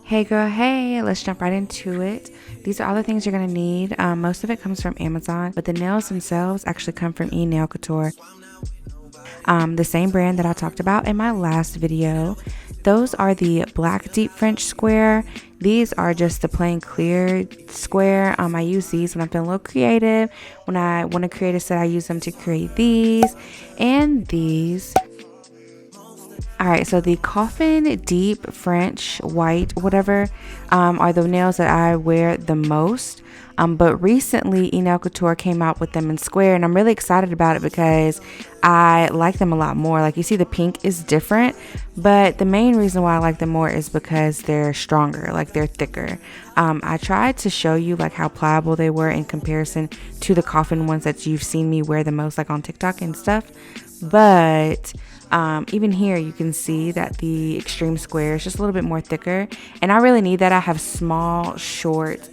Hey girl, hey, let's jump right into it. These are all the things you're gonna need. Most of it comes from Amazon, but the nails themselves actually come from Nail Couture, the same brand that I talked about in my last video. Those are the black deep French square. These are just the plain clear square. I use these when I'm feeling a little creative. When I want to create a set, I use them to create these and these. All right, so the coffin deep French white whatever are the nails that I wear the most, but recently Nail Couture came out with them in square, and I'm really excited about it because I like them a lot more. Like, you see the pink is different, but the main reason why I like them more is because they're stronger, like they're thicker. I tried to show you like how pliable they were in comparison to the coffin ones that you've seen me wear the most, like on TikTok and stuff, but even here you can see that the extreme square is just a little bit more thicker, and I really need that. I have small short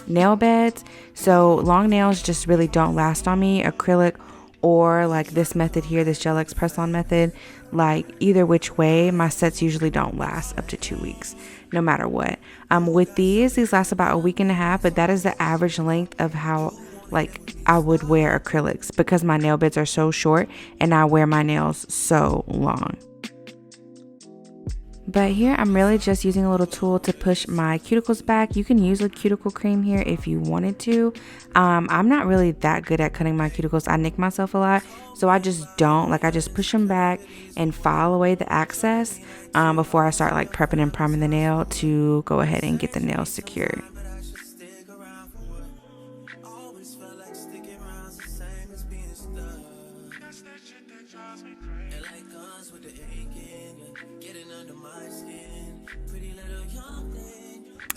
nail beds, so long nails just really don't last on me. Acrylic or like this method here, this Gel X press on method, like either which way, my sets usually don't last up to 2 weeks no matter what. With these last about a week and a half, but that is the average length of how like I would wear acrylics because my nail beds are so short and I wear my nails so long. But here I'm really just using a little tool to push my cuticles back. You can use a cuticle cream here if you wanted to. I'm not really that good at cutting my cuticles. I nick myself a lot, so I just don't. Like, I just push them back and file away the excess before I start like prepping and priming the nail to go ahead and get the nails secured.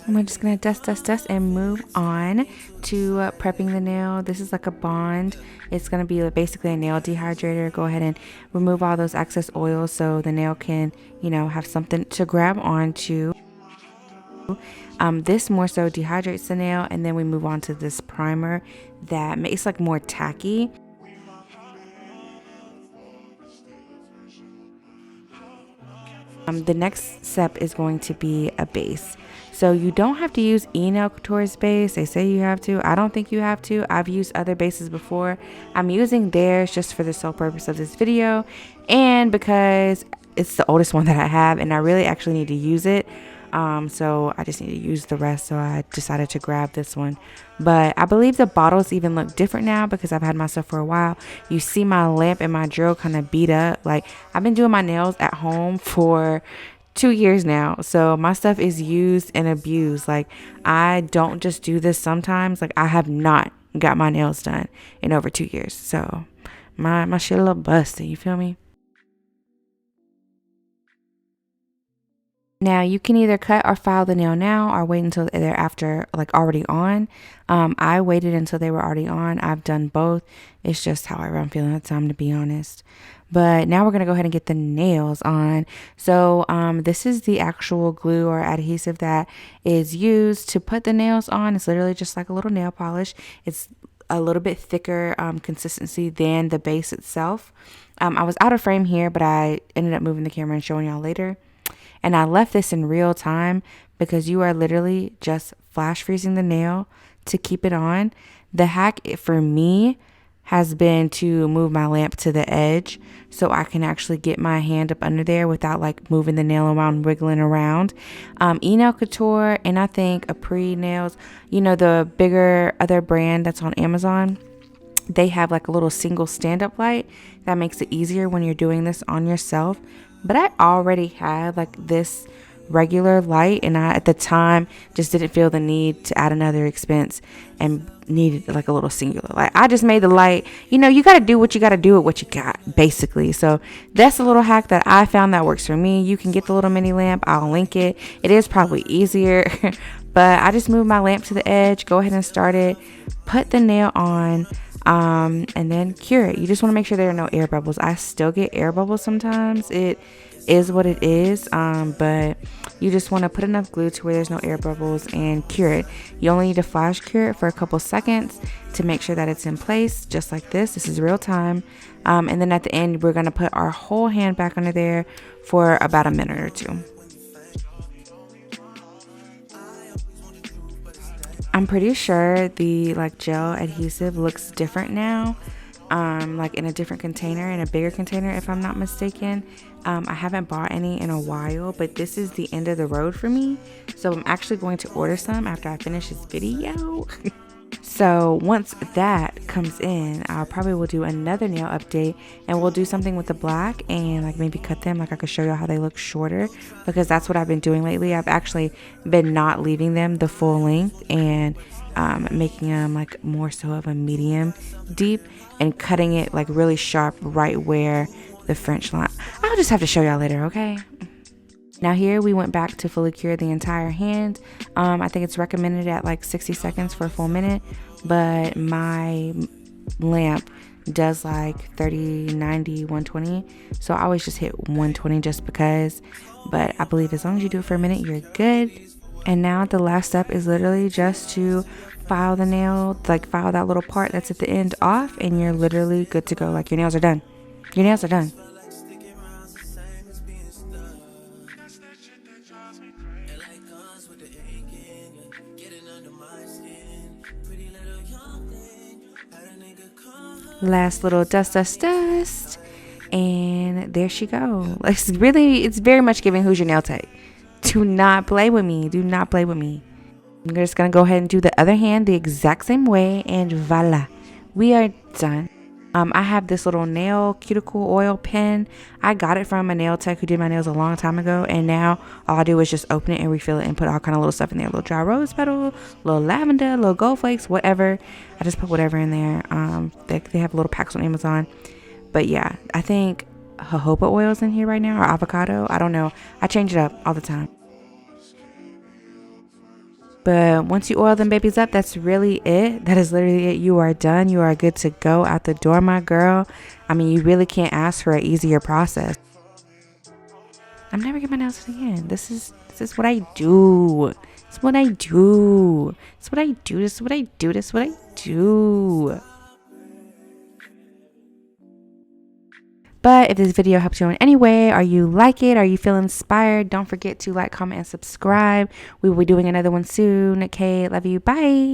I'm just going to dust and move on to prepping the nail. This is like a bond. It's going to be basically a nail dehydrator. Go ahead and remove all those excess oils so the nail can, have something to grab onto. This more so dehydrates the nail, and then we move on to this primer that makes like more tacky. The next step is going to be a base. So you don't have to use Nail Couture's base. They say you have to. I don't think you have to. I've used other bases before. I'm using theirs just for the sole purpose of this video, and because it's the oldest one that I have and I really actually need to use it. So I just need to use the rest, so I decided to grab this one. But I believe the bottles even look different now because I've had my stuff for a while. You see my lamp and my drill kind of beat up. Like, I've been doing my nails at home for 2 years now, so my stuff is used and abused. Like, I don't just do this sometimes. Like, I have not got my nails done in over 2 years, so my shit a little busted, you feel me? Now you can either cut or file the nail now or wait until they're after, like, already on. I waited until they were already on. I've done both. It's just however I'm feeling at the time, to be honest. But now we're going to go ahead and get the nails on. So this is the actual glue or adhesive that is used to put the nails on. It's literally just like a little nail polish. It's a little bit thicker consistency than the base itself. I was out of frame here, but I ended up moving the camera and showing y'all later. And I left this in real time because you are literally just flash freezing the nail to keep it on. The hack for me has been to move my lamp to the edge so I can actually get my hand up under there without like moving the nail around, wiggling around. Nail Couture and I think Apres Nails, the bigger other brand that's on Amazon, they have like a little single stand-up light that makes it easier when you're doing this on yourself. But I already had like this regular light, and I at the time just didn't feel the need to add another expense and needed like a little singular light. I just made the light, you got to do what you got to do with what you got, basically. So that's a little hack that I found that works for me. You can get the little mini lamp. I'll link it. It is probably easier, but I just moved my lamp to the edge, go ahead and start it, put the nail on, and then cure it. You just want to make sure there are no air bubbles. I still get air bubbles sometimes. It is what it is, but you just want to put enough glue to where there's no air bubbles and cure it. You only need to flash cure it for a couple seconds to make sure that it's in place, just like this. This is real time. And then at the end, we're going to put our whole hand back under there for about a minute or two. I'm pretty sure the like gel adhesive looks different now, like in a different container, in a bigger container if I'm not mistaken. I haven't bought any in a while, but this is the end of the road for me, so I'm actually going to order some after I finish this video. So once that comes in, I probably will do another nail update, and we'll do something with the black and like maybe cut them. Like I could show you how they look shorter, because that's what I've been doing lately. I've actually been not leaving them the full length and making them like more so of a medium deep and cutting it like really sharp right where the French line. I'll just have to show y'all later, okay? Now here we went back to fully cure the entire hand. I think it's recommended at like 60 seconds for a full minute, but my lamp does like 30, 90, 120. So I always just hit 120 just because, but I believe as long as you do it for a minute, you're good. And now the last step is literally just to file the nail, like file that little part that's at the end off, and you're literally good to go. Like your nails are done. Your nails are done. Last little dust, and there she go. It's very much giving Who's Your Nail Tech. Do not play with me. Do not play with me. I'm just gonna go ahead and do the other hand the exact same way, and voila, we are done. I have this little nail cuticle oil pen. I got it from a nail tech who did my nails a long time ago, and now all I do is just open it and refill it and put all kind of little stuff in there. Little dry rose petal, little lavender, little gold flakes, whatever. I just put whatever in there. They have little packs on Amazon. But yeah, I think jojoba oil is in here right now, or avocado. I don't know. I change it up all the time. But once you oil them babies up, that's really it. That is literally it. You are done. You are good to go out the door, my girl. I mean, you really can't ask for an easier process. I'm never getting my nails done again. This is what I do. It's what I do. It's what I do. This is what I do. This is what I do. But if this video helps you in any way, or you like it, or you feel inspired, don't forget to like, comment, and subscribe. We will be doing another one soon. Okay, love you. Bye.